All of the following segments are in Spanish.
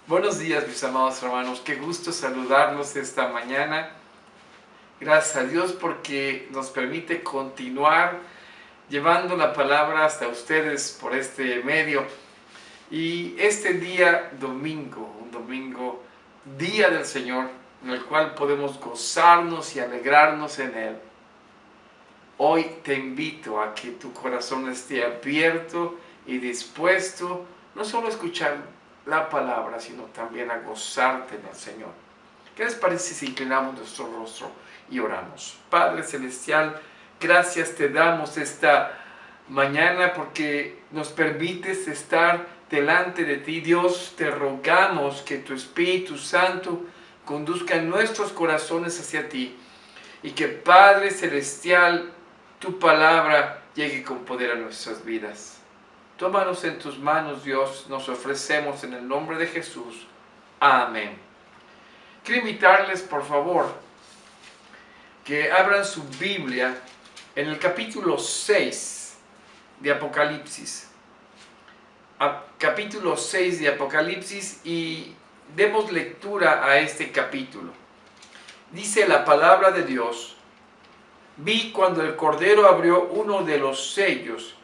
Buenos días, mis amados hermanos. Qué gusto saludarlos esta mañana. Gracias a Dios porque nos permite continuar llevando la palabra hasta ustedes por este medio. Y este día domingo, un domingo, día del Señor, en el cual podemos gozarnos y alegrarnos en Él. Hoy te invito a que tu corazón esté abierto y dispuesto no solo a escuchar la palabra, sino también a gozarte en el Señor. ¿Qué les parece si inclinamos nuestro rostro y oramos? Padre Celestial, gracias te damos esta mañana porque nos permites estar delante de ti. Dios, te rogamos que tu Espíritu Santo conduzca nuestros corazones hacia ti y que, Padre Celestial, tu palabra llegue con poder a nuestras vidas. Tómanos en tus manos, Dios, nos ofrecemos en el nombre de Jesús. Amén. Quiero invitarles, por favor, que abran su Biblia en el capítulo 6 de Apocalipsis. Capítulo 6 de Apocalipsis, y demos lectura a este capítulo. Dice la palabra de Dios: vi cuando el Cordero abrió uno de los sellos,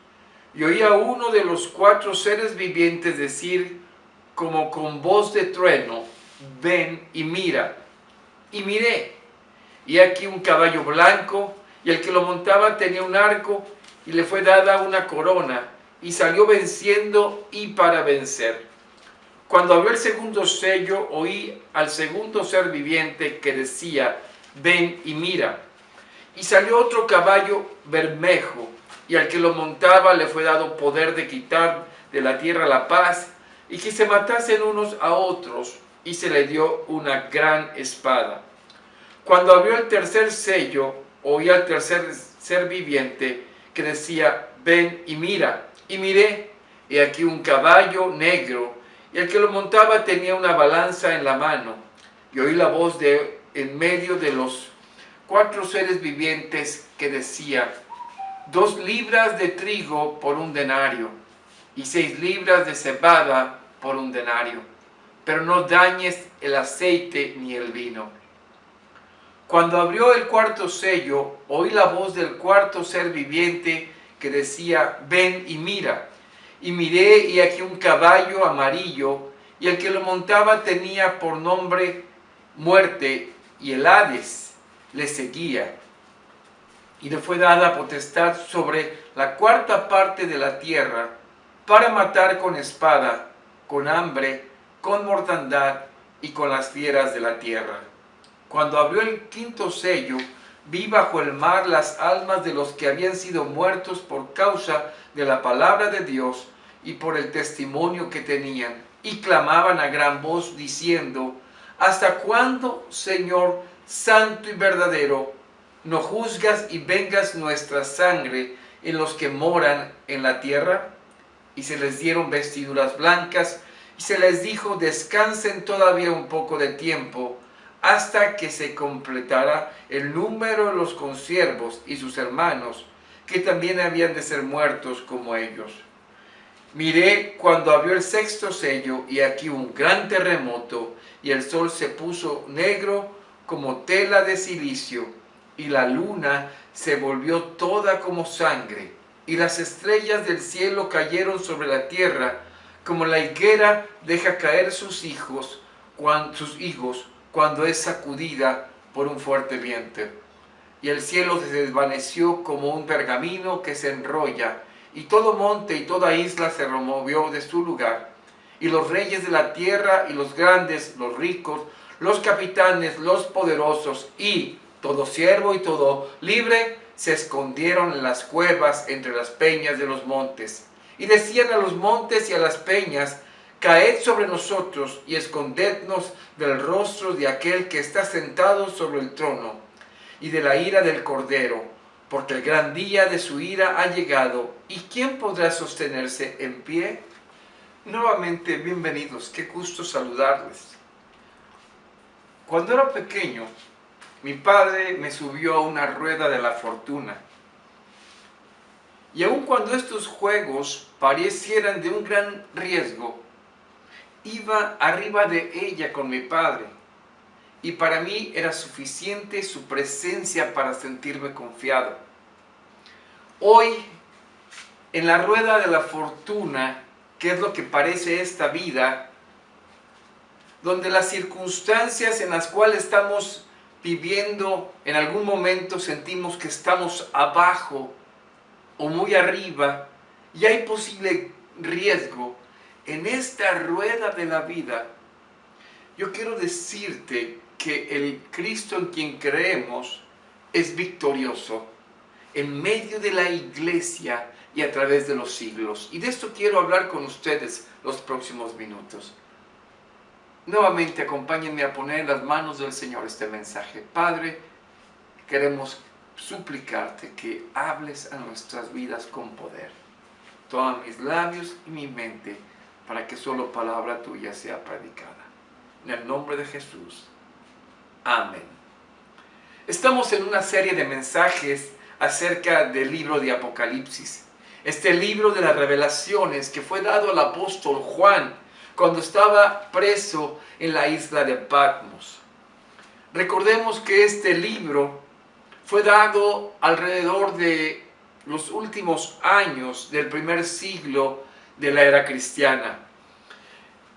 y oí a uno de los 4 seres vivientes decir, como con voz de trueno: ven y mira. Y miré, y aquí un caballo blanco, y el que lo montaba tenía un arco, y le fue dada una corona, y salió venciendo y para vencer. Cuando abrió el segundo sello, oí al segundo ser viviente que decía: ven y mira. Y salió otro caballo bermejo, y al que lo montaba le fue dado poder de quitar de la tierra la paz, y que se matasen unos a otros, y se le dio una gran espada. Cuando abrió el tercer sello, oí al tercer ser viviente que decía: ven y mira. Y miré, y aquí un caballo negro, y el que lo montaba tenía una balanza en la mano. Y oí la voz de en medio de los 4 seres vivientes que decía: 2 libras de trigo por un denario, y 6 libras de cebada por un denario, pero no dañes el aceite ni el vino. Cuando abrió el cuarto sello, oí la voz del cuarto ser viviente que decía: ven y mira. Y miré, y aquí un caballo amarillo, y el que lo montaba tenía por nombre Muerte, y el Hades le seguía. Y le fue dada potestad sobre la 4ª parte de la tierra, para matar con espada, con hambre, con mortandad y con las fieras de la tierra. Cuando abrió el 5º sello, vi bajo el mar las almas de los que habían sido muertos por causa de la palabra de Dios y por el testimonio que tenían, y clamaban a gran voz diciendo: ¿hasta cuándo, Señor santo y verdadero, no juzgas y vengas nuestra sangre en los que moran en la tierra? Y se les dieron vestiduras blancas, y se les dijo: descansen todavía un poco de tiempo, hasta que se completara el número de los consiervos y sus hermanos, que también habían de ser muertos como ellos. Miré cuando abrió el 6º sello, y aquí un gran terremoto, y el sol se puso negro como tela de silicio, y la luna se volvió toda como sangre, y las estrellas del cielo cayeron sobre la tierra, como la higuera deja caer sus higos cuando es sacudida por un fuerte viento. Y el cielo se desvaneció como un pergamino que se enrolla, y todo monte y toda isla se removió de su lugar. Y los reyes de la tierra, y los grandes, los ricos, los capitanes, los poderosos, y todo siervo y todo libre, se escondieron en las cuevas entre las peñas de los montes. Y decían a los montes y a las peñas: caed sobre nosotros y escondednos del rostro de aquel que está sentado sobre el trono y de la ira del Cordero, porque el gran día de su ira ha llegado, ¿y quién podrá sostenerse en pie? Nuevamente, bienvenidos, qué gusto saludarles. Cuando era pequeño, mi padre me subió a una rueda de la fortuna. Y aun cuando estos juegos parecieran de un gran riesgo, iba arriba de ella con mi padre, y para mí era suficiente su presencia para sentirme confiado. Hoy, en la rueda de la fortuna, que es lo que parece esta vida, donde las circunstancias en las cuales estamos viviendo, en algún momento sentimos que estamos abajo o muy arriba, y hay posible riesgo, en esta rueda de la vida, yo quiero decirte que el Cristo en quien creemos es victorioso en medio de la iglesia y a través de los siglos. Y de esto quiero hablar con ustedes los próximos minutos. Nuevamente acompáñenme a poner en las manos del Señor este mensaje. Padre, queremos suplicarte que hables a nuestras vidas con poder. Toma mis labios y mi mente para que solo palabra tuya sea predicada. En el nombre de Jesús. Amén. Estamos en una serie de mensajes acerca del libro de Apocalipsis. Este libro de las revelaciones que fue dado al apóstol Juan cuando estaba preso en la isla de Patmos. Recordemos que este libro fue dado alrededor de los últimos años del primer siglo de la era cristiana.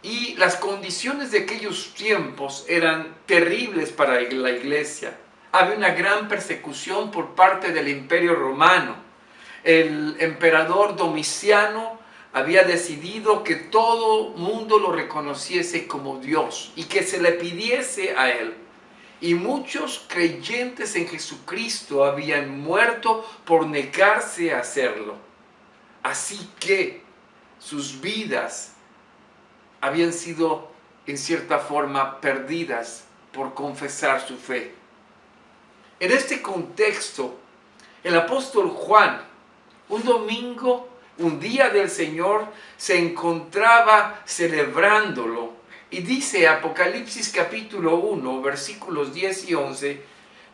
Y las condiciones de aquellos tiempos eran terribles para la iglesia. Había una gran persecución por parte del Imperio Romano. El emperador Domiciano había decidido que todo mundo lo reconociese como Dios y que se le pidiese a él. Y muchos creyentes en Jesucristo habían muerto por negarse a hacerlo. Así que sus vidas habían sido en cierta forma perdidas por confesar su fe. En este contexto, el apóstol Juan, un domingo, un día del Señor, se encontraba celebrándolo. Y dice Apocalipsis capítulo 1, versículos 10 y 11,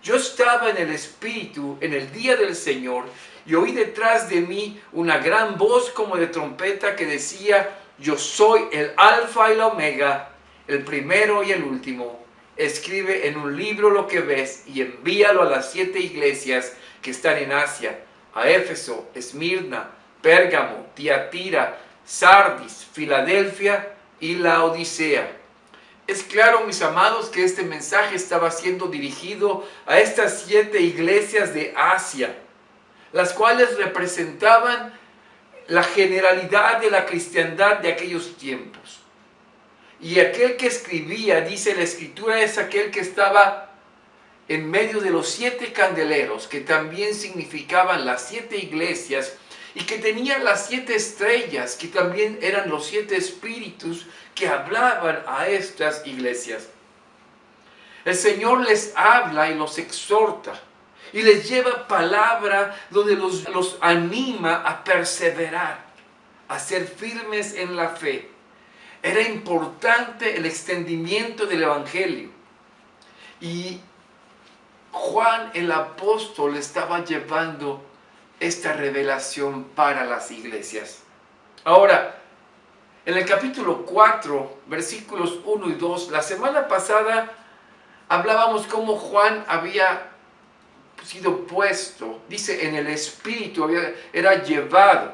yo estaba en el Espíritu en el día del Señor y oí detrás de mí una gran voz como de trompeta que decía, yo soy el Alfa y la Omega, el primero y el último. Escribe en un libro lo que ves y envíalo a las 7 iglesias que están en Asia, a Éfeso, Esmirna, Pérgamo, Tiatira, Sardis, Filadelfia y Laodicea. Es claro, mis amados, que este mensaje estaba siendo dirigido a estas 7 iglesias de Asia, las cuales representaban la generalidad de la cristiandad de aquellos tiempos. Y aquel que escribía, dice la Escritura, es aquel que estaba en medio de los 7 candeleros, que también significaban las 7 iglesias, y que tenían las 7 estrellas, que también eran los 7 espíritus que hablaban a estas iglesias. El Señor les habla y los exhorta, y les lleva palabra donde los anima a perseverar, a ser firmes en la fe. Era importante el extendimiento del Evangelio. Y Juan el apóstol estaba llevando esta revelación para las iglesias. Ahora, en el capítulo 4, versículos 1 y 2, la semana pasada hablábamos cómo Juan había sido puesto, dice, en el Espíritu, era llevado.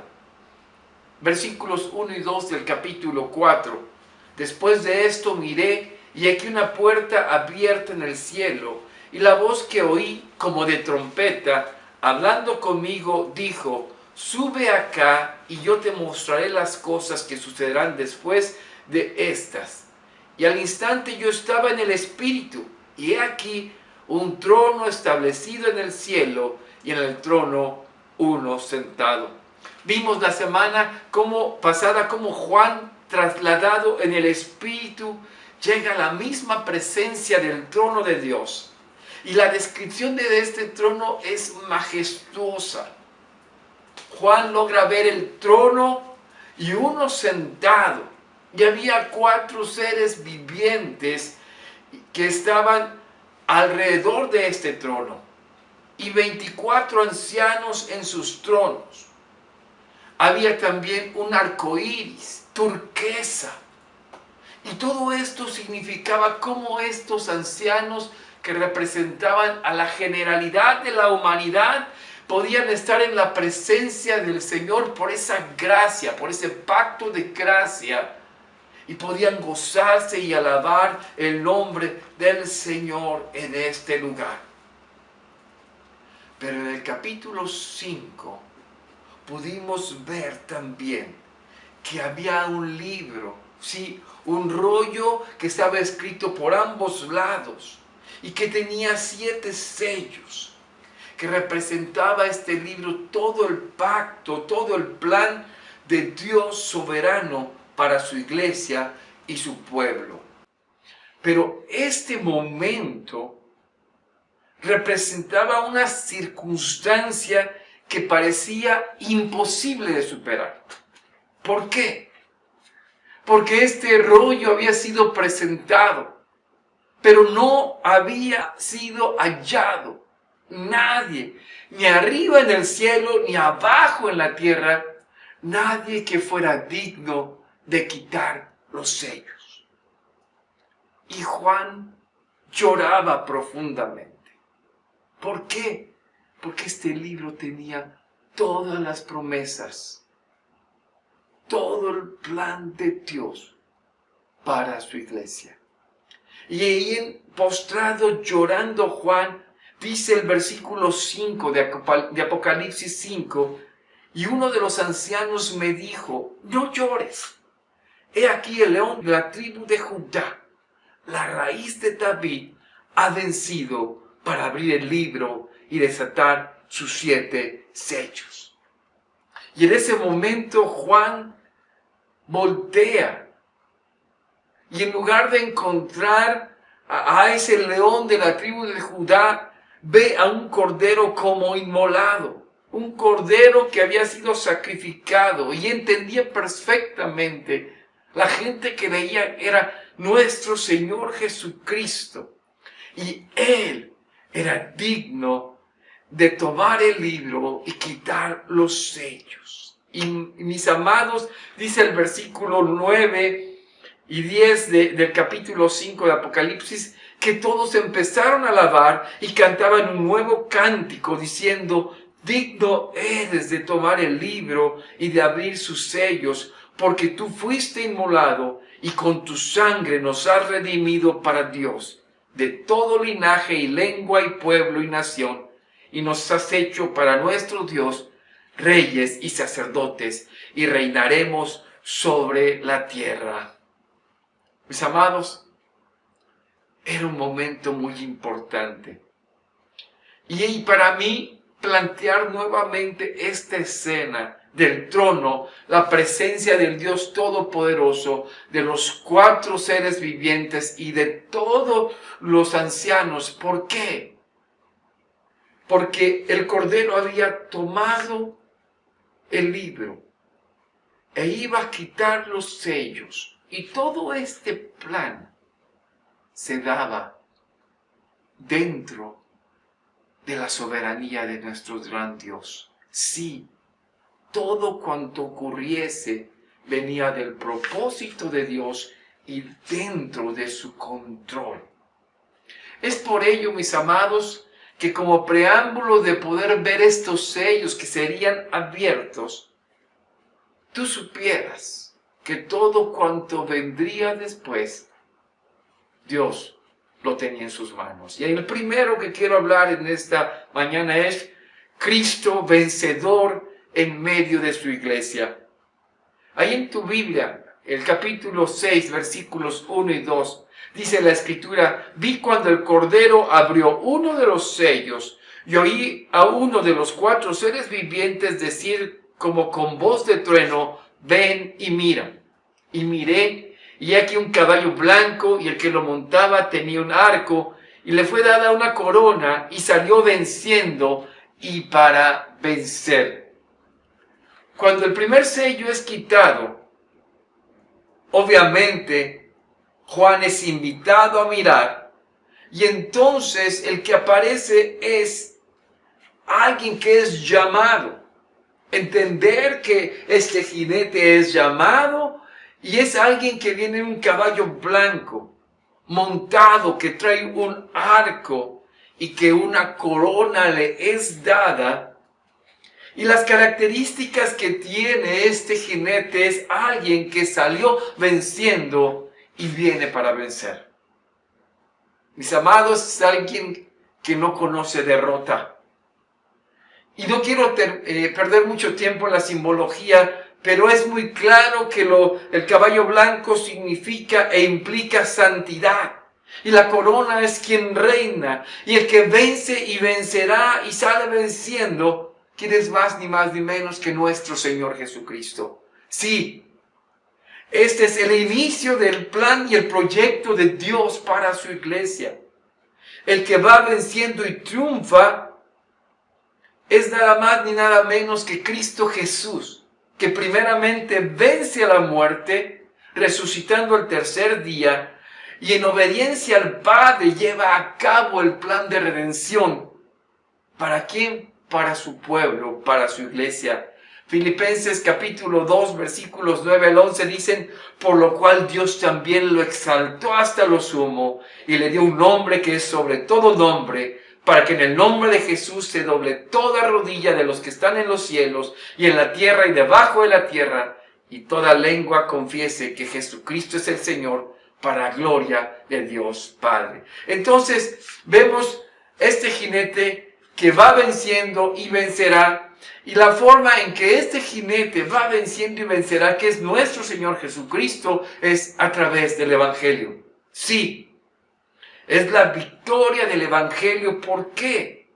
Versículos 1 y 2 del capítulo 4. Después de esto miré, y aquí una puerta abierta en el cielo, y la voz que oí como de trompeta, hablando conmigo, dijo, sube acá, y yo te mostraré las cosas que sucederán después de estas. Y al instante yo estaba en el Espíritu, y he aquí un trono establecido en el cielo, y en el trono uno sentado. Vimos la semana pasada cómo Juan, trasladado en el Espíritu, llega a la misma presencia del trono de Dios. Y la descripción de este trono es majestuosa. Juan logra ver el trono y uno sentado. Y había 4 seres vivientes que estaban alrededor de este trono. Y 24 ancianos en sus tronos. Había también un arco iris, turquesa. Y todo esto significaba cómo estos ancianos que representaban a la generalidad de la humanidad podían estar en la presencia del Señor por esa gracia, por ese pacto de gracia, y podían gozarse y alabar el nombre del Señor en este lugar. Pero en el capítulo 5 pudimos ver también que había un libro, sí, un rollo que estaba escrito por ambos lados y que tenía 7 sellos, que representaba este libro todo el pacto, todo el plan de Dios soberano para su iglesia y su pueblo. Pero este momento representaba una circunstancia que parecía imposible de superar. ¿Por qué? Porque este rollo había sido presentado, pero no había sido hallado nadie, ni arriba en el cielo, ni abajo en la tierra, nadie que fuera digno de quitar los sellos. Y Juan lloraba profundamente. ¿Por qué? Porque este libro tenía todas las promesas, todo el plan de Dios para su iglesia. Y ahí postrado llorando Juan, dice el versículo 5 de Apocalipsis 5, y uno de los ancianos me dijo, no llores, he aquí el león de la tribu de Judá, la raíz de David, ha vencido para abrir el libro y desatar sus 7 sellos. Y en ese momento Juan voltea y en lugar de encontrar a ese león de la tribu de Judá, ve a un cordero como inmolado, un cordero que había sido sacrificado, y entendía perfectamente. La gente que veía era nuestro Señor Jesucristo, y Él era digno de tomar el libro y quitar los sellos. Y mis amados, dice el versículo 9 y 10 del capítulo 5 de Apocalipsis, que todos empezaron a alabar y cantaban un nuevo cántico diciendo, digno eres de tomar el libro y de abrir sus sellos, porque tú fuiste inmolado y con tu sangre nos has redimido para Dios, de todo linaje y lengua y pueblo y nación, y nos has hecho para nuestro Dios reyes y sacerdotes, y reinaremos sobre la tierra. Mis amados, era un momento muy importante. Y para mí, plantear nuevamente esta escena del trono, la presencia del Dios Todopoderoso, de los 4 seres vivientes y de todos los ancianos. ¿Por qué? Porque el Cordero había tomado el libro e iba a quitar los sellos. Y todo este plan se daba dentro de la soberanía de nuestro gran Dios. Sí, todo cuanto ocurriese venía del propósito de Dios y dentro de su control. Es por ello, mis amados, que como preámbulo de poder ver estos sellos que serían abiertos, tú supieras que todo cuanto vendría después, Dios lo tenía en sus manos. Y el primero que quiero hablar en esta mañana es Cristo vencedor en medio de su iglesia. Ahí en tu Biblia, el capítulo 6, versículos 1 y 2, dice la Escritura, vi cuando el Cordero abrió uno de los sellos y oí a uno de los 4 seres vivientes decir como con voz de trueno, ven y mira. Y miré, y aquí un caballo blanco, y el que lo montaba tenía un arco, y le fue dada una corona, y salió venciendo, y para vencer. Cuando el primer sello es quitado, obviamente, Juan es invitado a mirar, y entonces el que aparece es alguien que es llamado. Entender que este jinete es llamado Y es alguien que viene en un caballo blanco, montado, que trae un arco y que una corona le es dada. Y las características que tiene este jinete es alguien que salió venciendo y viene para vencer. Mis amados, es alguien que no conoce derrota. Y no quiero perder mucho tiempo en la simbología, pero es muy claro que el caballo blanco significa e implica santidad. Y la corona es quien reina. Y el que vence y vencerá y sale venciendo, ¿quién es más ni más ni menos que nuestro Señor Jesucristo? Sí, este es el inicio del plan y el proyecto de Dios para su iglesia. El que va venciendo y triunfa es nada más ni nada menos que Cristo Jesús, que primeramente vence a la muerte, resucitando el tercer día, y en obediencia al Padre lleva a cabo el plan de redención. ¿Para quién? Para su pueblo, para su iglesia. Filipenses capítulo 2, versículos 9 al 11 dicen: por lo cual Dios también lo exaltó hasta lo sumo, y le dio un nombre que es sobre todo nombre, para que en el nombre de Jesús se doble toda rodilla de los que están en los cielos y en la tierra y debajo de la tierra, y toda lengua confiese que Jesucristo es el Señor, para gloria de Dios Padre. Entonces vemos este jinete que va venciendo y vencerá, y la forma en que este jinete va venciendo y vencerá, que es nuestro Señor Jesucristo, es a través del Evangelio. Sí, es la victoria del Evangelio. ¿Por qué?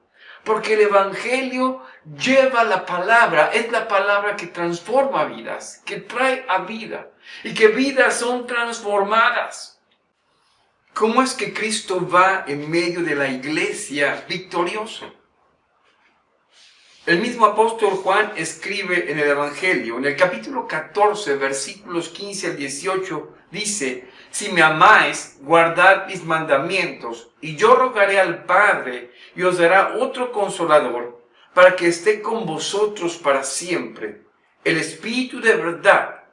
Porque el Evangelio lleva la palabra, es la palabra que transforma vidas, que trae a vida, y que vidas son transformadas. ¿Cómo es que Cristo va en medio de la iglesia victorioso? El mismo apóstol Juan escribe en el Evangelio, en el capítulo 14, versículos 15 al 18, dice: si me amáis, guardad mis mandamientos, y yo rogaré al Padre, y os dará otro Consolador, para que esté con vosotros para siempre, el Espíritu de verdad,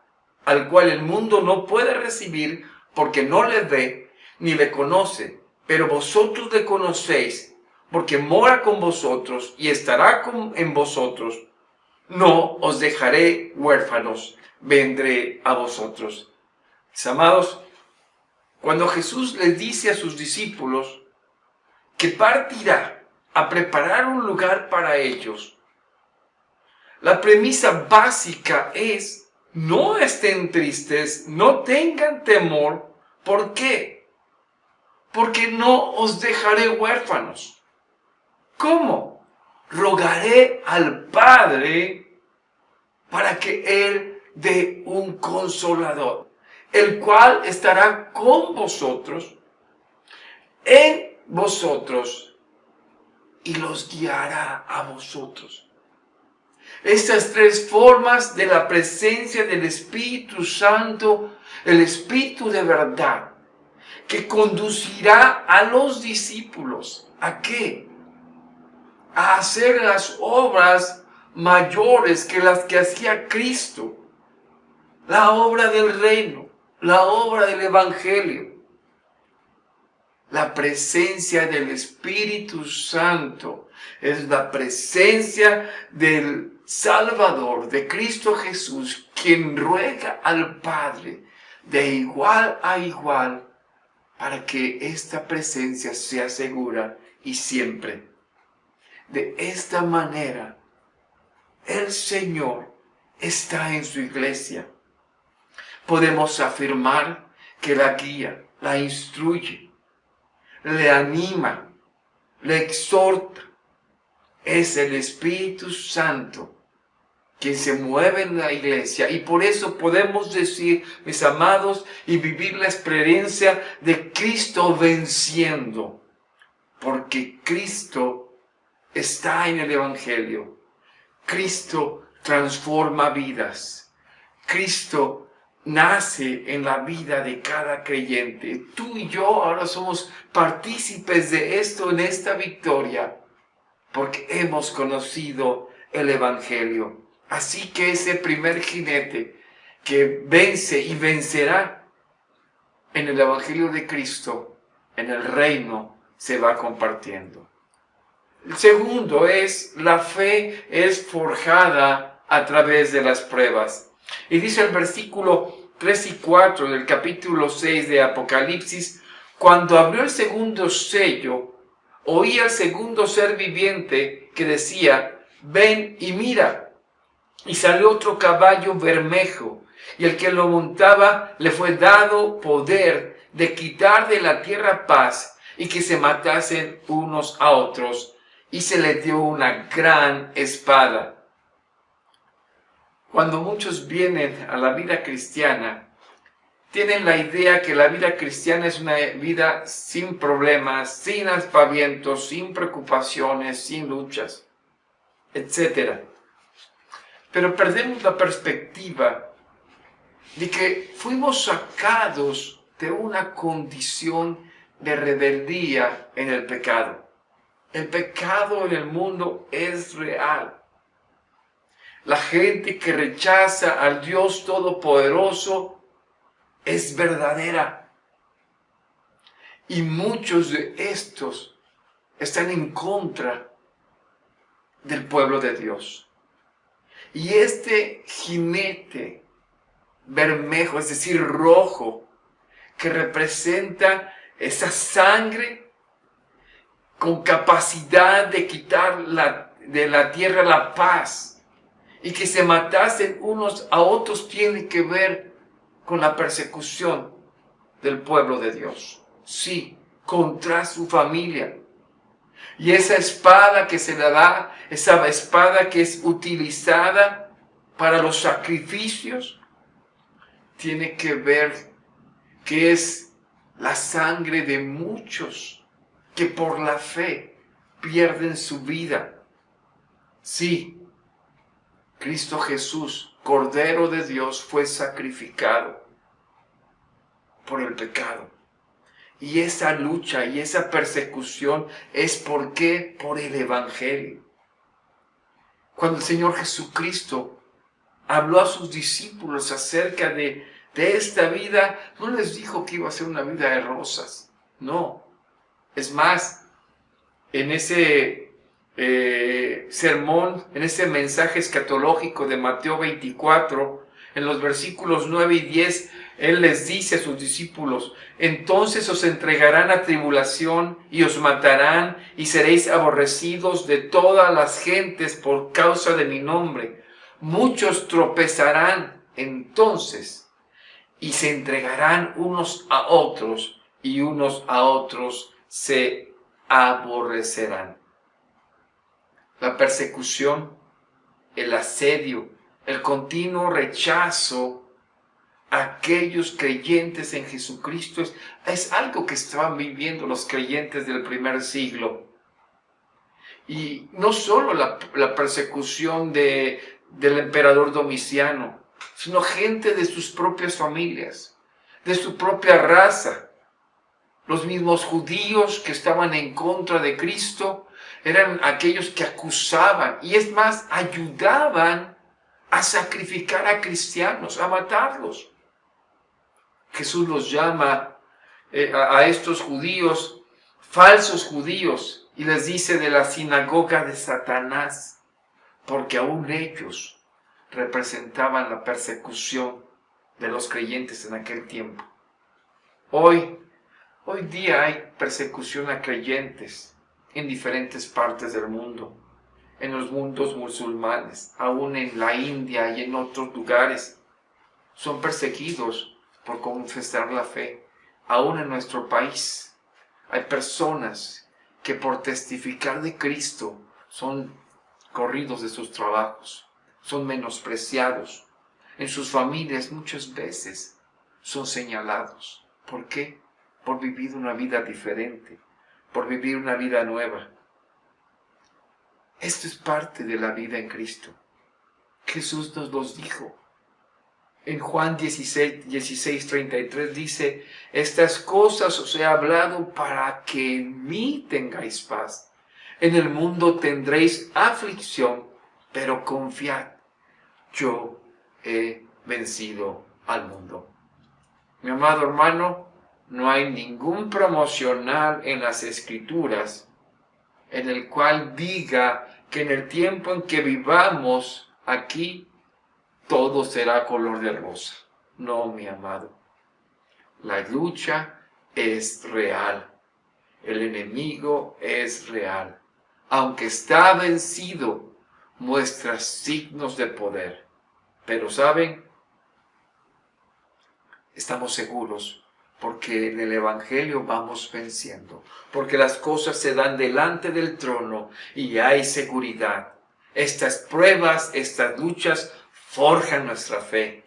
al cual el mundo no puede recibir, porque no le ve, ni le conoce, pero vosotros le conocéis, porque mora con vosotros y estará en vosotros. No os dejaré huérfanos, vendré a vosotros. Mis amados, cuando Jesús les dice a sus discípulos que partirá a preparar un lugar para ellos, la premisa básica es: no estén tristes, no tengan temor. ¿Por qué? Porque no os dejaré huérfanos. ¿Cómo? Rogaré al Padre para que Él dé un Consolador, el cual estará con vosotros, en vosotros, y los guiará a vosotros. Estas tres formas de la presencia del Espíritu Santo, el Espíritu de verdad, que conducirá a los discípulos, ¿a qué? A hacer las obras mayores que las que hacía Cristo, la obra del reino, la obra del Evangelio. La presencia del Espíritu Santo es la presencia del Salvador, de Cristo Jesús, quien ruega al Padre de igual a igual para que esta presencia sea segura y siempre. De esta manera, el Señor está en su iglesia. Podemos afirmar que la guía, la instruye, le anima, le exhorta. Es el Espíritu Santo quien se mueve en la iglesia. Y por eso podemos decir, mis amados, y vivir la experiencia de Cristo venciendo. Porque Cristo está en el Evangelio. Cristo transforma vidas. Cristo nace en la vida de cada creyente. Tú y yo ahora somos partícipes de esto, en esta victoria, porque hemos conocido el Evangelio. Así que ese primer jinete que vence y vencerá en el Evangelio de Cristo, en el reino, se va compartiendo. El segundo es, la fe es forjada a través de las pruebas. Y dice el versículo 3 y 4 del capítulo 6 de Apocalipsis: cuando abrió el segundo sello, oí al segundo ser viviente que decía: ven y mira. Y salió otro caballo bermejo, y el que lo montaba le fue dado poder de quitar de la tierra paz y que se matasen unos a otros, y se le dio una gran espada. Cuando muchos vienen a la vida cristiana, tienen la idea que la vida cristiana es una vida sin problemas, sin aspavientos, sin preocupaciones, sin luchas, etc. Pero perdemos la perspectiva de que fuimos sacados de una condición de rebeldía en el pecado. El pecado en el mundo es real. La gente que rechaza al Dios Todopoderoso es verdadera. Y muchos de estos están en contra del pueblo de Dios. Y este jinete bermejo, es decir, rojo, que representa esa sangre con capacidad de quitar de la tierra la paz y que se matasen unos a otros, tiene que ver con la persecución del pueblo de Dios. Sí, contra su familia. Y esa espada que se le da, esa espada que es utilizada para los sacrificios, tiene que ver que es la sangre de muchos que por la fe pierden su vida. Sí, Cristo Jesús, Cordero de Dios, fue sacrificado por el pecado. Y esa lucha y esa persecución es ¿por qué? Por el Evangelio. Cuando el Señor Jesucristo habló a sus discípulos acerca de esta vida, no les dijo que iba a ser una vida de rosas. No. Es más, en ese sermón, en ese mensaje escatológico de Mateo 24, en los versículos 9 y 10, Él les dice a sus discípulos: entonces os entregarán a tribulación y os matarán y seréis aborrecidos de todas las gentes por causa de mi nombre. Muchos tropezarán entonces y se entregarán unos a otros y unos a otros se aborrecerán. La persecución, el asedio, el continuo rechazo a aquellos creyentes en Jesucristo es algo que estaban viviendo los creyentes del primer siglo. Y no solo la persecución del emperador Domiciano, sino gente de sus propias familias, de su propia raza. Los mismos judíos que estaban en contra de Cristo eran aquellos que acusaban y es más, ayudaban a sacrificar a cristianos, a matarlos. Jesús los llama a estos judíos falsos judíos y les dice de la sinagoga de Satanás, porque aún ellos representaban la persecución de los creyentes en aquel tiempo. Hoy día hay persecución a creyentes en diferentes partes del mundo, en los mundos musulmanes, aún en la India y en otros lugares. Son perseguidos por confesar la fe. Aún en nuestro país hay personas que por testificar de Cristo son corridos de sus trabajos, son menospreciados. En sus familias muchas veces son señalados. ¿Por qué? Por vivir una vida diferente, por vivir una vida nueva. Esto es parte de la vida en Cristo. Jesús nos los dijo. En Juan 16:33 dice: estas cosas os he hablado para que en mí tengáis paz. En el mundo tendréis aflicción, pero confiad, yo he vencido al mundo. Mi amado hermano, no hay ningún promocional en las Escrituras en el cual diga que en el tiempo en que vivamos aquí, todo será color de rosa. No, mi amado. La lucha es real. El enemigo es real. Aunque está vencido, muestra signos de poder. Pero ¿saben? Estamos seguros porque en el Evangelio vamos venciendo. Porque las cosas se dan delante del trono y hay seguridad. Estas pruebas, estas luchas forjan nuestra fe.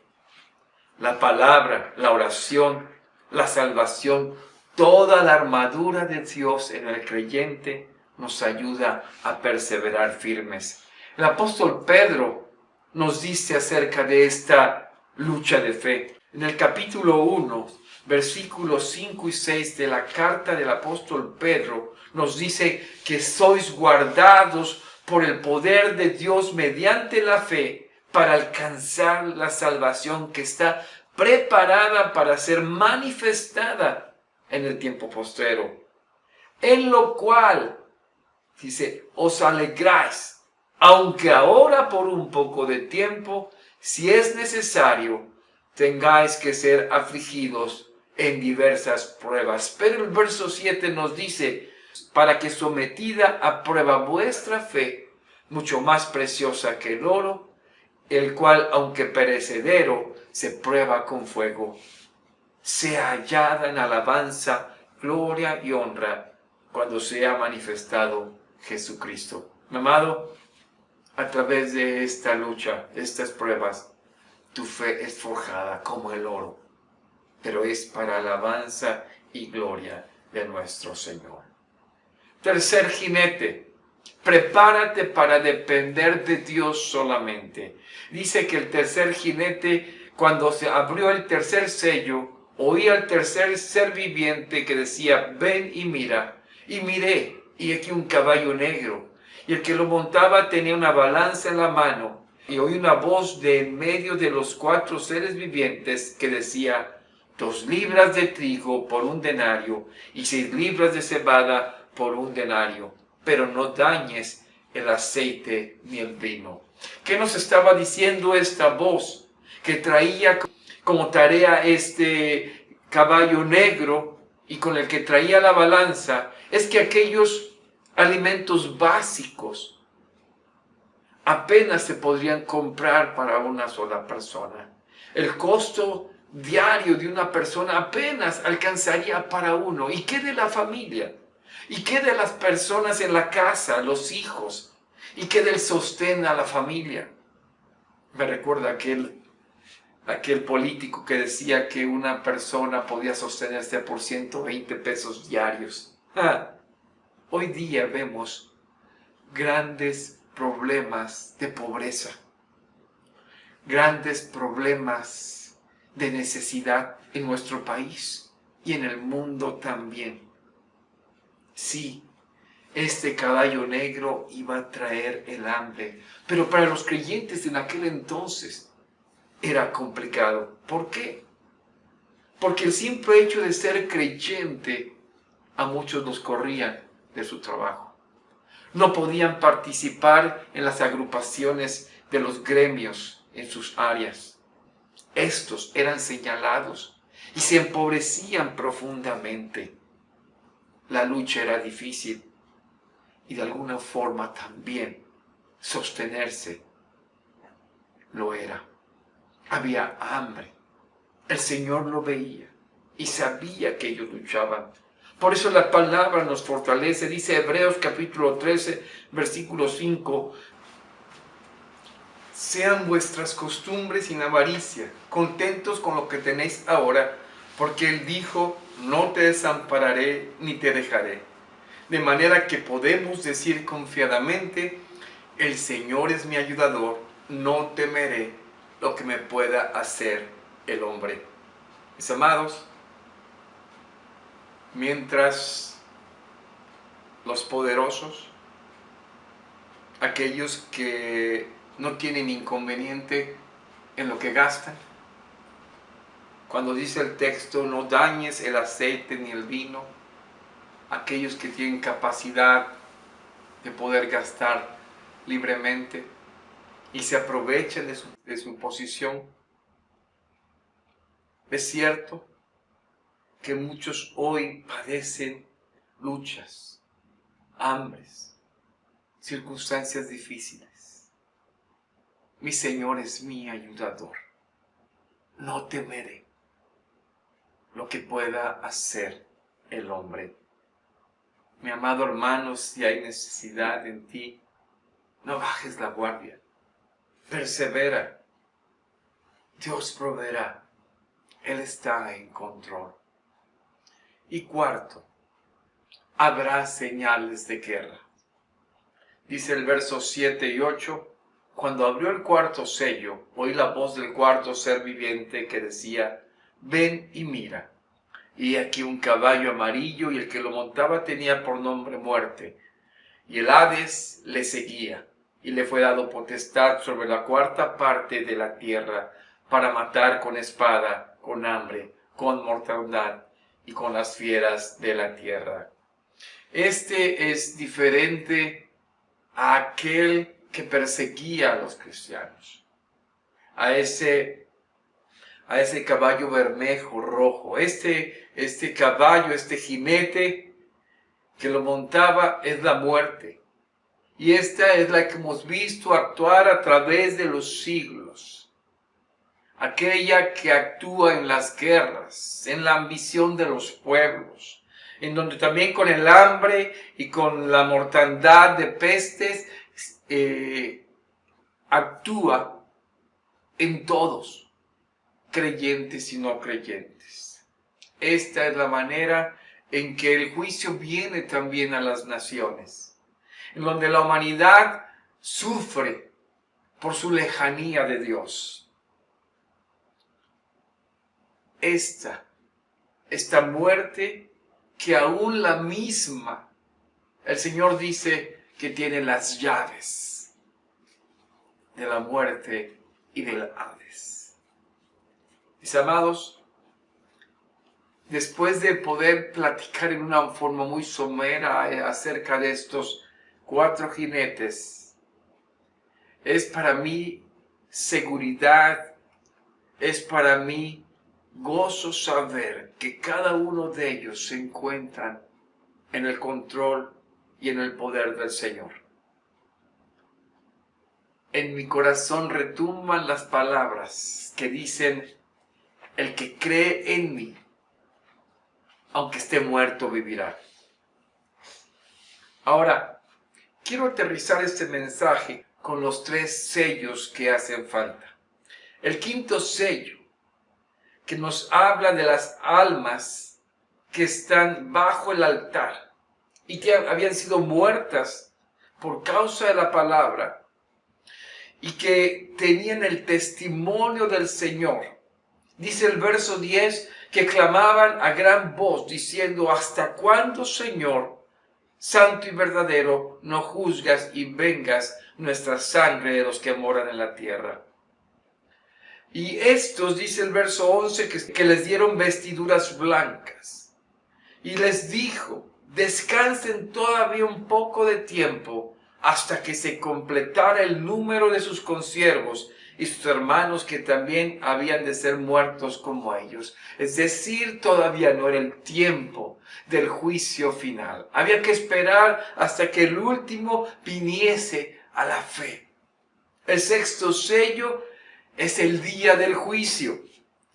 La palabra, la oración, la salvación, toda la armadura de Dios en el creyente nos ayuda a perseverar firmes. El apóstol Pedro nos dice acerca de esta lucha de fe. En el capítulo 1, versículos 5 y 6 de la carta del apóstol Pedro, nos dice que sois guardados por el poder de Dios mediante la fe para alcanzar la salvación que está preparada para ser manifestada en el tiempo postrero. En lo cual, dice, os alegráis, aunque ahora por un poco de tiempo, si es necesario, tengáis que ser afligidos en diversas pruebas. Pero el verso 7 nos dice, para que sometida a prueba vuestra fe, mucho más preciosa que el oro, el cual, aunque perecedero, se prueba con fuego, sea hallada en alabanza, gloria y honra cuando sea manifestado Jesucristo. Mi amado, a través de esta lucha, de estas pruebas, tu fe es forjada como el oro, pero es para alabanza y gloria de nuestro Señor. Tercer jinete, prepárate para depender de Dios solamente. Dice que el tercer jinete, cuando se abrió el tercer sello, oí al tercer ser viviente que decía, ven y mira. Y miré, y aquí un caballo negro, y el que lo montaba tenía una balanza en la mano, y oí una voz de en medio de los cuatro seres vivientes que decía, 2 libras de trigo por 1 denario, y 6 libras de cebada por 1 denario, pero no dañes el aceite ni el vino. ¿Qué nos estaba diciendo esta voz que traía como tarea este caballo negro y con el que traía la balanza? Es que aquellos alimentos básicos apenas se podrían comprar para una sola persona. El costo diario de una persona apenas alcanzaría para uno. ¿Y qué de la familia? ¿Y qué de las personas en la casa, los hijos? ¿Y qué del sostén a la familia? Me recuerda aquel político que decía que una persona podía sostenerse por 120 pesos diarios. Hoy día vemos grandes problemas de pobreza, grandes problemas de necesidad en nuestro país y en el mundo también. Sí, este caballo negro iba a traer el hambre, pero para los creyentes en aquel entonces era complicado. ¿Por qué? Porque el simple hecho de ser creyente a muchos los corrían de su trabajo. No podían participar en las agrupaciones de los gremios en sus áreas. Estos eran señalados y se empobrecían profundamente. La lucha era difícil y de alguna forma también sostenerse lo era. Había hambre. El Señor lo veía y sabía que ellos luchaban. Por eso la palabra nos fortalece. Dice Hebreos capítulo 13, versículo 5. Sean vuestras costumbres sin avaricia, contentos con lo que tenéis ahora, porque Él dijo, no te desampararé ni te dejaré. De manera que podemos decir confiadamente, el Señor es mi ayudador, no temeré lo que me pueda hacer el hombre. Mis amados, mientras los poderosos, aquellos que no tienen inconveniente en lo que gastan. Cuando dice el texto, no dañes el aceite ni el vino, aquellos que tienen capacidad de poder gastar libremente y se aprovechan de su posición. Es cierto que muchos hoy padecen luchas, hambres, circunstancias difíciles. Mi Señor es mi ayudador. No temeré lo que pueda hacer el hombre. Mi amado hermano, si hay necesidad en ti, no bajes la guardia. Persevera. Dios proveerá. Él está en control. Y cuarto, habrá señales de guerra. Dice el verso 7 y 8, cuando abrió el cuarto sello, oí la voz del cuarto ser viviente que decía, ven y mira. Y aquí un caballo amarillo, y el que lo montaba tenía por nombre Muerte. Y el Hades le seguía, y le fue dado potestad sobre la cuarta parte de la tierra, para matar con espada, con hambre, con mortandad y con las fieras de la tierra. Este es diferente a aquel que perseguía a los cristianos, a ese caballo bermejo rojo. Este caballo, este jinete que lo montaba es la muerte. Y esta es la que hemos visto actuar a través de los siglos. Aquella que actúa en las guerras, en la ambición de los pueblos, en donde también con el hambre y con la mortandad de pestes actúa en todos, creyentes y no creyentes. Esta es la manera en que el juicio viene también a las naciones, en donde la humanidad sufre por su lejanía de Dios. Esta muerte que aún la misma, el Señor dice que tiene las llaves de la muerte y del Hades. Mis amados, después de poder platicar en una forma muy somera acerca de estos 4 jinetes, es para mí seguridad, es para mí gozo saber que cada uno de ellos se encuentran en el control y en el poder del Señor. En mi corazón retumban las palabras que dicen, el que cree en mí, aunque esté muerto, vivirá. Ahora, quiero aterrizar este mensaje con los 3 sellos que hacen falta. El quinto sello, que nos habla de las almas que están bajo el altar y que habían sido muertas por causa de la palabra y que tenían el testimonio del Señor. Dice el verso 10 que clamaban a gran voz diciendo, ¿hasta cuándo, Señor, santo y verdadero, no juzgas y vengas nuestra sangre de los que moran en la tierra? Y estos, dice el verso 11, que les dieron vestiduras blancas. Y les dijo, descansen todavía un poco de tiempo hasta que se completara el número de sus consiervos y sus hermanos que también habían de ser muertos como ellos. Es decir, todavía no era el tiempo del juicio final. Había que esperar hasta que el último viniese a la fe. El sexto sello es el día del juicio.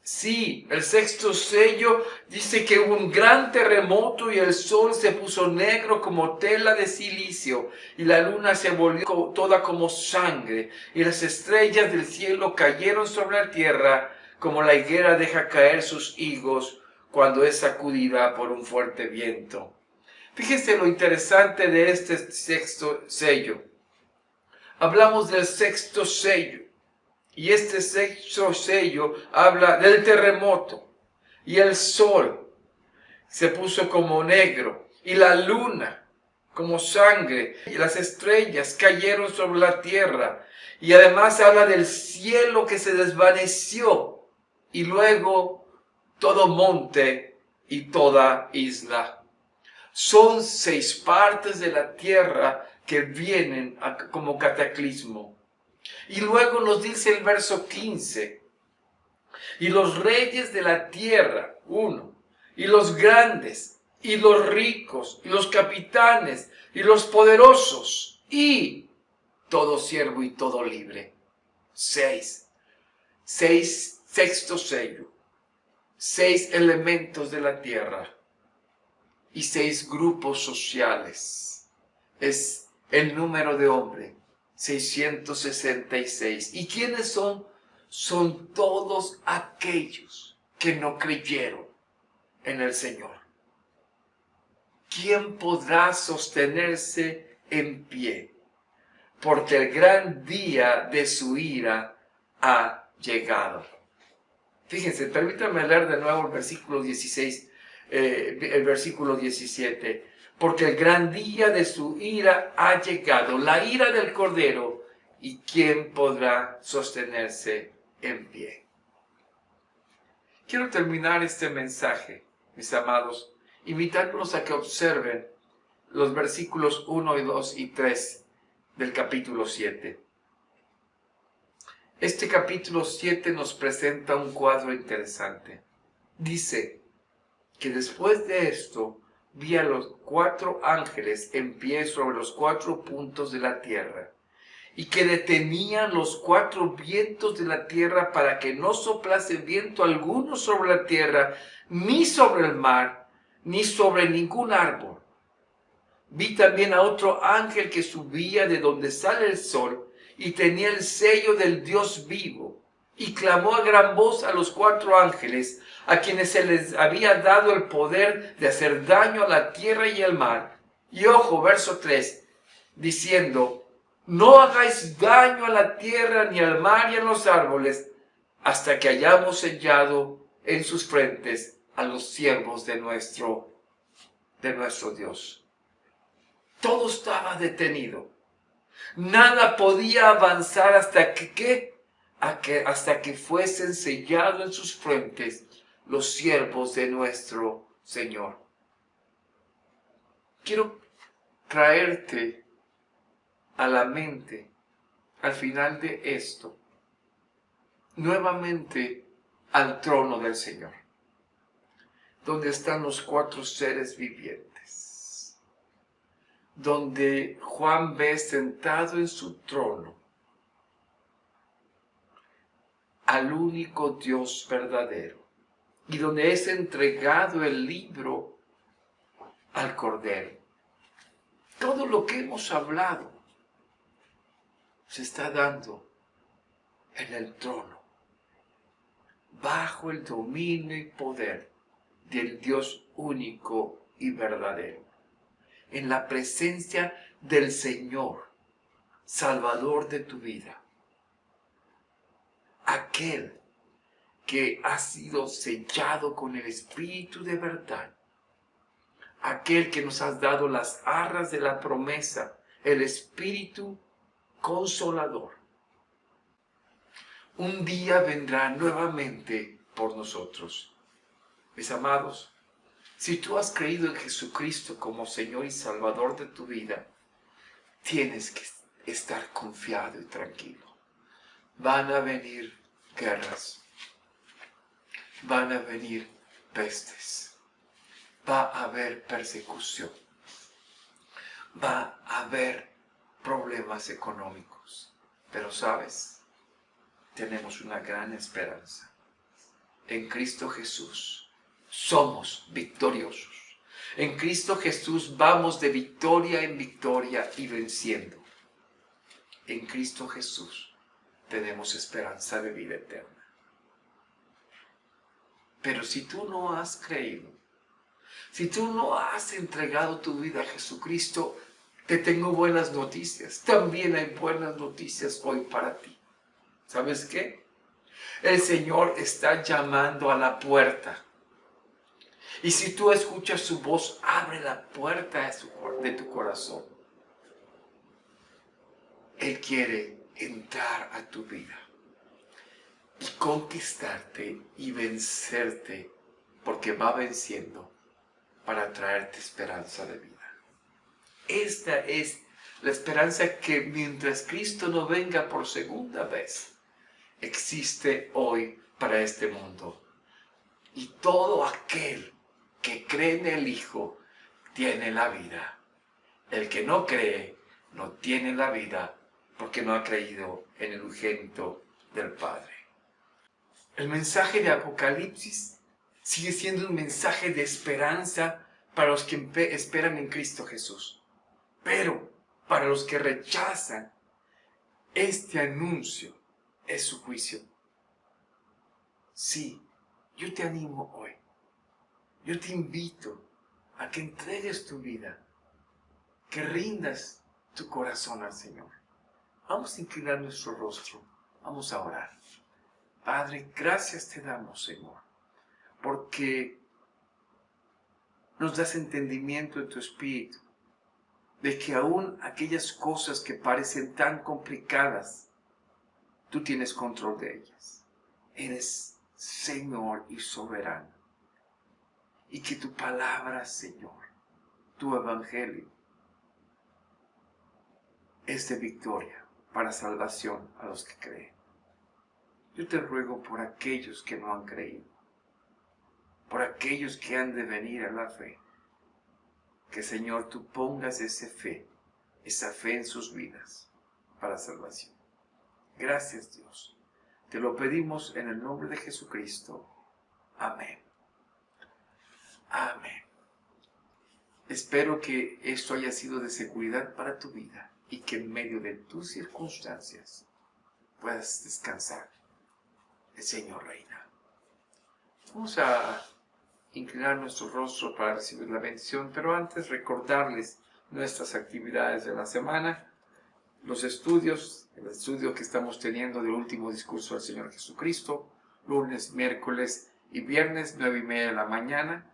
Sí, el sexto sello dice que hubo un gran terremoto y el sol se puso negro como tela de silicio y la luna se volvió toda como sangre y las estrellas del cielo cayeron sobre la tierra como la higuera deja caer sus higos cuando es sacudida por un fuerte viento. Fíjese lo interesante de este sexto sello. Hablamos del sexto sello. Y este sexto sello habla del terremoto. Y el sol se puso como negro. Y la luna como sangre, y las estrellas cayeron sobre la tierra, y además habla del cielo que se desvaneció, y luego todo monte y toda isla. Son 6 partes de la tierra que vienen como cataclismo. Y luego nos dice el verso 15, y los reyes de la tierra, y los grandes, y los ricos, y los capitanes, y los poderosos, y todo siervo y todo libre. 6, sexto sello, 6 elementos de la tierra y 6 grupos sociales. Es el número de hombre, 666. ¿Y quiénes son? Son todos aquellos que no creyeron en el Señor. ¿Quién podrá sostenerse en pie? Porque el gran día de su ira ha llegado. Fíjense, permítanme leer de nuevo el versículo 16, el versículo 17. Porque el gran día de su ira ha llegado, la ira del Cordero, ¿y quién podrá sostenerse en pie? Quiero terminar este mensaje, mis amados, invitándolos a que observen los versículos 1, 2 y 3 del capítulo 7. Este capítulo 7 nos presenta un cuadro interesante. Dice que después de esto vi a los 4 ángeles en pie sobre los 4 puntos de la tierra, y que detenían los 4 vientos de la tierra para que no soplase viento alguno sobre la tierra, ni sobre el mar, ni sobre ningún árbol. Vi también a otro ángel que subía de donde sale el sol, y tenía el sello del Dios vivo, y clamó a gran voz a los 4 ángeles, a quienes se les había dado el poder de hacer daño a la tierra y al mar. Y ojo, verso 3, diciendo: no hagáis daño a la tierra, ni al mar, ni a los árboles, hasta que hayamos sellado en sus frentes a los siervos de nuestro Dios. Todo estaba detenido. Nada podía avanzar hasta que fuesen sellados en sus frentes los siervos de nuestro Señor. Quiero traerte a la mente, al final de esto, nuevamente al trono del Señor, donde están los 4 seres vivientes, donde Juan ve sentado en su trono al único Dios verdadero, y donde es entregado el libro al Cordero. Todo lo que hemos hablado se está dando en el trono, bajo el dominio y poder del Dios único y verdadero, en la presencia del Señor, Salvador de tu vida, aquel que ha sido sellado con el Espíritu de verdad, aquel que nos has dado las arras de la promesa, el Espíritu Consolador. Un día vendrá nuevamente por nosotros. Mis amados, si tú has creído en Jesucristo como Señor y Salvador de tu vida, tienes que estar confiado y tranquilo. Van a venir guerras, van a venir pestes, va a haber persecución, va a haber problemas económicos, pero ¿sabes? Tenemos una gran esperanza. En Cristo Jesús somos victoriosos. En Cristo Jesús vamos de victoria en victoria y venciendo. En Cristo Jesús tenemos esperanza de vida eterna. Pero si tú no has creído, si tú no has entregado tu vida a Jesucristo, te tengo buenas noticias. También hay buenas noticias hoy para ti. ¿Sabes qué? El Señor está llamando a la puerta. Y si tú escuchas su voz, abre la puerta de tu corazón. Él quiere entrar a tu vida y conquistarte y vencerte, porque va venciendo para traerte esperanza de vida. Esta es la esperanza que mientras Cristo no venga por segunda vez, existe hoy para este mundo. Y todo aquel que cree en el Hijo tiene la vida. El que no cree no tiene la vida porque no ha creído en el unigénito del Padre. El mensaje de Apocalipsis sigue siendo un mensaje de esperanza para los que esperan en Cristo Jesús. Pero para los que rechazan este anuncio es su juicio. Sí, yo te animo hoy. Yo te invito a que entregues tu vida, que rindas tu corazón al Señor. Vamos a inclinar nuestro rostro, vamos a orar. Padre, gracias te damos, Señor, porque nos das entendimiento en tu espíritu, de que aún aquellas cosas que parecen tan complicadas, tú tienes control de ellas. Eres Señor y soberano. Y que tu palabra, Señor, tu evangelio, es de victoria para salvación a los que creen. Yo te ruego por aquellos que no han creído, por aquellos que han de venir a la fe, que Señor tú pongas esa fe en sus vidas para salvación. Gracias Dios. Te lo pedimos en el nombre de Jesucristo. Amén. Amén. Espero que esto haya sido de seguridad para tu vida y que en medio de tus circunstancias puedas descansar. El Señor reina. Vamos a inclinar nuestro rostro para recibir la bendición, pero antes recordarles nuestras actividades de la semana, los estudios, el estudio que estamos teniendo del último discurso del Señor Jesucristo, lunes, miércoles y viernes, 9:30 de la mañana.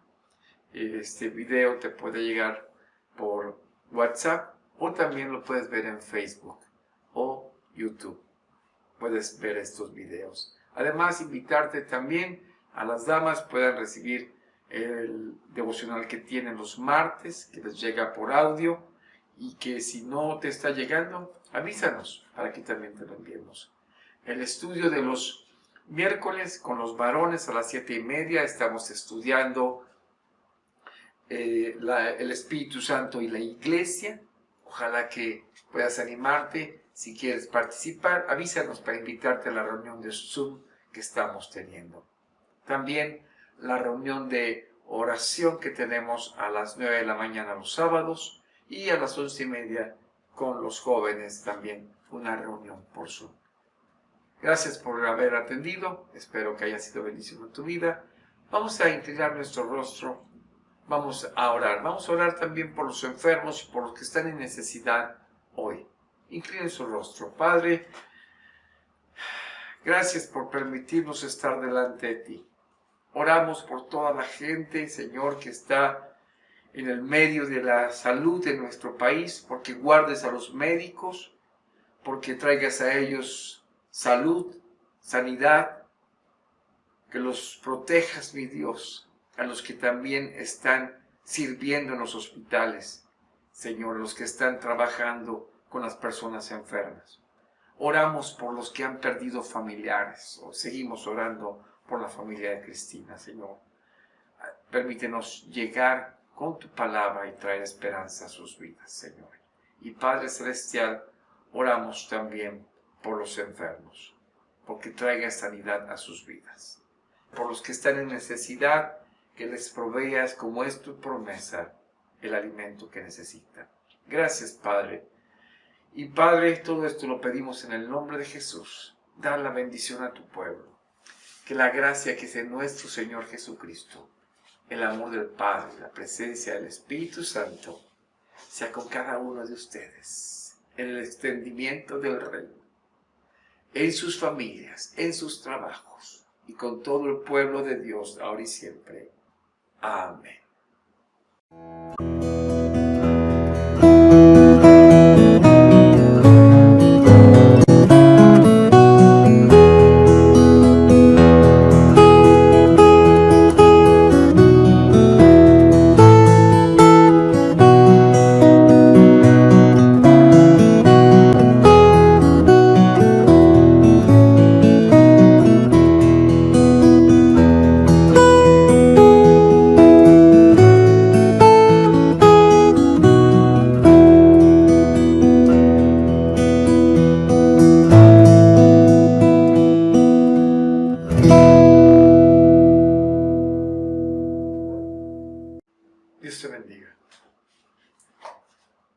Este video te puede llegar por WhatsApp o también lo puedes ver en Facebook o YouTube. Puedes ver estos videos. Además, invitarte también a las damas puedan recibir el devocional que tienen los martes, que les llega por audio, y que si no te está llegando, avísanos para que también te lo enviemos. El estudio de los miércoles con los varones a las 7:30 estamos estudiando el Espíritu Santo y la Iglesia. Ojalá que puedas animarte. Si quieres participar, avísanos para invitarte a la reunión de Zoom que estamos teniendo. También la reunión de oración que tenemos a las 9 de la mañana los sábados y a las 11:30 con los jóvenes también una reunión por Zoom. Gracias por haber atendido. Espero que haya sido bendición en tu vida. Vamos a inclinar nuestro rostro. Vamos a orar. Vamos a orar también por los enfermos y por los que están en necesidad hoy. Inclinen su rostro. Padre, gracias por permitirnos estar delante de ti. Oramos por toda la gente, Señor, que está en el medio de la salud de nuestro país, porque guardes a los médicos, porque traigas a ellos salud, sanidad, que los protejas, mi Dios, a los que también están sirviendo en los hospitales, Señor, los que están trabajando con las personas enfermas. Oramos por los que han perdido familiares, o seguimos orando por la familia de Cristina, Señor. Permítenos llegar con tu palabra y traer esperanza a sus vidas, Señor. Y Padre Celestial, oramos también por los enfermos, porque traiga sanidad a sus vidas. Por los que están en necesidad, que les proveas, como es tu promesa, el alimento que necesitan. Gracias, Padre. Y Padre, todo esto lo pedimos en el nombre de Jesús. Da la bendición a tu pueblo. Que la gracia que es de nuestro Señor Jesucristo, el amor del Padre, la presencia del Espíritu Santo, sea con cada uno de ustedes, en el extendimiento del reino, en sus familias, en sus trabajos, y con todo el pueblo de Dios, ahora y siempre. Amén. Dios te bendiga.